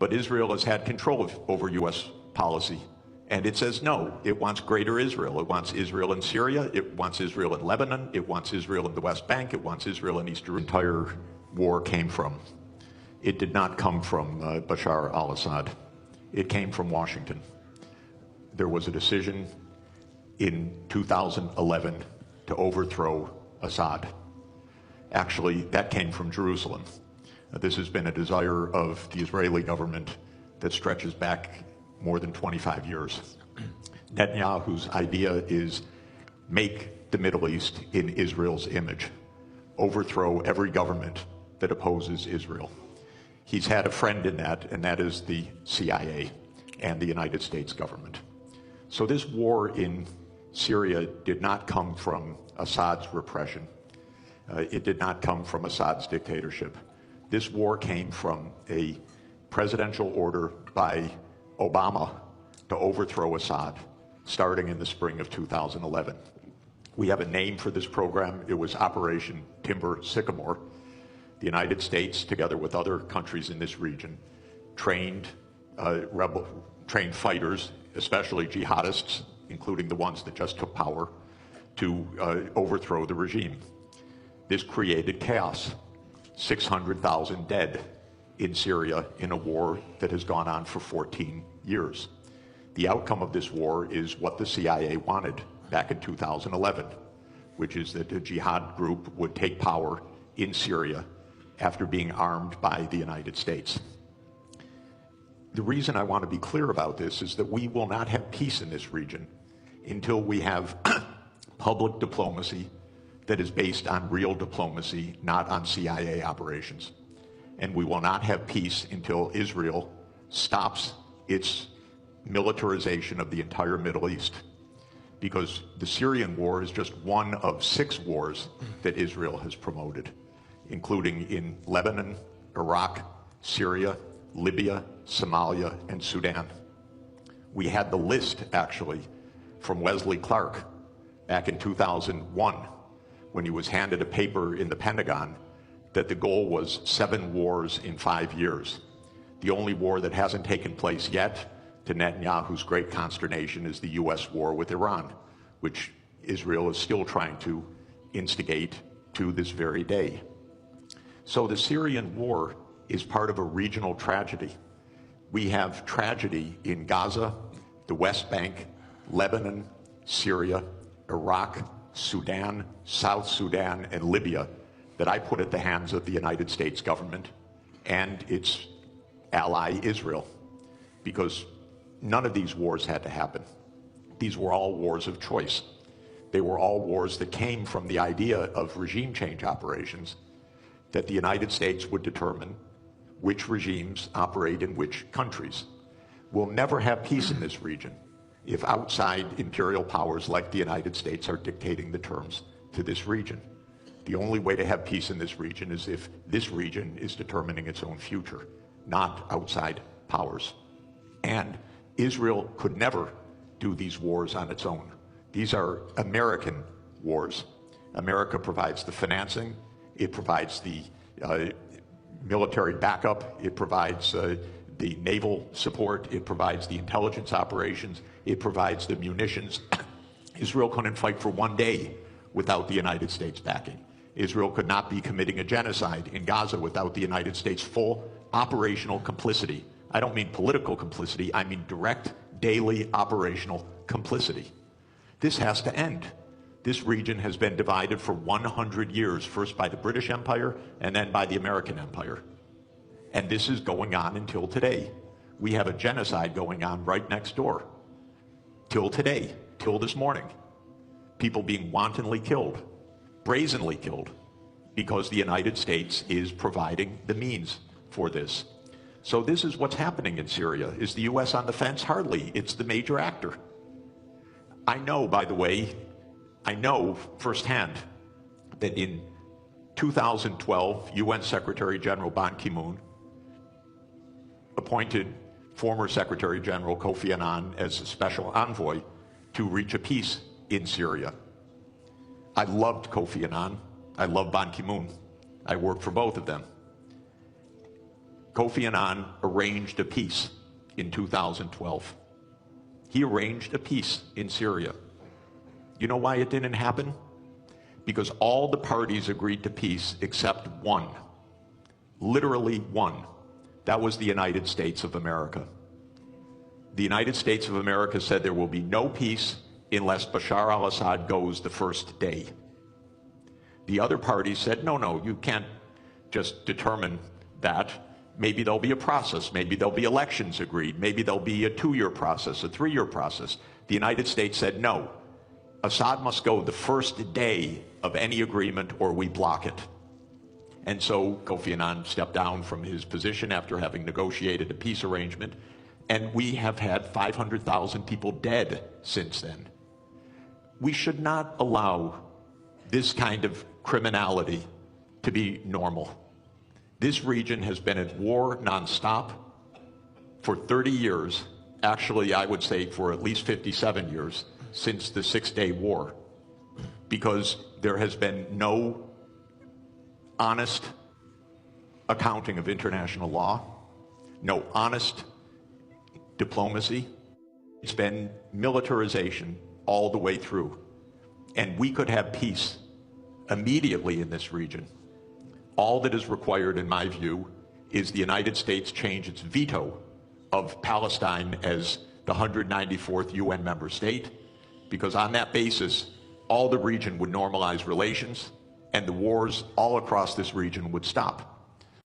But Israel has had control over U.S. policy. And it says no. It wants greater Israel. It wants Israel in Syria. It wants Israel in Lebanon. It wants Israel in the West Bank. It wants Israel in East Jerusalem. The entire war came from. It did not come from Bashar al-Assad. It came from Washington. There was a decision in 2011 to overthrow Assad. Actually, that came from Jerusalem. This has been a desire of the Israeli government that stretches back more than 25 years. Netanyahu's idea is make the Middle East in Israel's image, overthrow every government that opposes Israel. He's had a friend in that, and that is the CIA and the United States government. So this war in Syria did not come from Assad's repression. It did not come from Assad's dictatorship. This war came from a presidential order by Obama to overthrow Assad, starting in the spring of 2011. We have a name for this program. It was Operation Timber Sycamore. The United States, together with other countries in this region, trained fighters, especially jihadists, including the ones that just took power, to overthrow the regime. This created chaos. 600,000 dead in Syria in a war that has gone on for 14 years. The outcome of this war is what the CIA wanted back in 2011, which is that a jihad group would take power in Syria after being armed by the United States. The reason I want to be clear about this is that we will not have peace in this region until we have public diplomacy that is based on real diplomacy, not on CIA operations. And we will not have peace until Israel stops its militarization of the entire Middle East. Because the Syrian war is just one of 6 wars that Israel has promoted, including in Lebanon, Iraq, Syria, Libya, Somalia, and Sudan. We had the list, actually, from Wesley Clark back in 2001, when he was handed a paper in the Pentagon that the goal was 7 wars in 5 years. The only war that hasn't taken place yet, to Netanyahu's great consternation, is the US war with Iran, which Israel is still trying to instigate to this very day. So the Syrian war is part of a regional tragedy. We have tragedy in Gaza, the West Bank, Lebanon, Syria, Iraq, Sudan, South Sudan, and Libya that I put at the hands of the United States government and its ally Israel, because none of these wars had to happen. These were all wars of choice. They were all wars that came from the idea of regime change operations, that the United States would determine which regimes operate in which countries. We'll never have peace in this region if outside imperial powers like the United States are dictating the terms to this region. The only way to have peace in this region is if this region is determining its own future, not outside powers. And Israel could never do these wars on its own. These are American wars. America provides the financing, it provides the military backup, it provides the naval support, it provides the intelligence operations, it provides the munitions. Israel couldn't fight for 1 day without the United States backing. Israel could not be committing a genocide in Gaza without the United States' full operational complicity. I don't mean political complicity, I mean direct, daily operational complicity. This has to end. This region has been divided for 100 years, first by the British Empire and then by the American Empire. And this is going on until today. We have a genocide going on right next door. Till today, till this morning. People being wantonly killed, brazenly killed, because the United States is providing the means for this. So this is what's happening in Syria. Is the US on the fence? Hardly. It's the major actor. I know, by the way, I know firsthand that in 2012, UN Secretary General Ban Ki-moon appointed former Secretary General Kofi Annan as a special envoy to reach a peace in Syria. I loved Kofi Annan. I love Ban Ki-moon. I worked for both of them. Kofi Annan arranged a peace in 2012. He arranged a peace in Syria. You know why it didn't happen? Because all the parties agreed to peace except one. Literally one. That was the United States of America. The United States of America said there will be no peace unless Bashar al-Assad goes the first day. The other parties said, no, you can't just determine that. Maybe there'll be a process. Maybe there'll be elections agreed. Maybe there'll be a 2-year process, a 3-year process. The United States said, no, Assad must go the first day of any agreement or we block it. And so Kofi Annan stepped down from his position after having negotiated a peace arrangement, and we have had 500,000 people dead since then. We should not allow this kind of criminality to be normal. This region has been at war nonstop for 30 years. Actually, I would say for at least 57 years since the Six-Day War, because there has been no honest accounting of international law, no honest diplomacy. It's been militarization all the way through. And we could have peace immediately in this region. All that is required, in my view, is the United States change its veto of Palestine as the 194th UN member state, because on that basis, all the region would normalize relations and the wars all across this region would stop.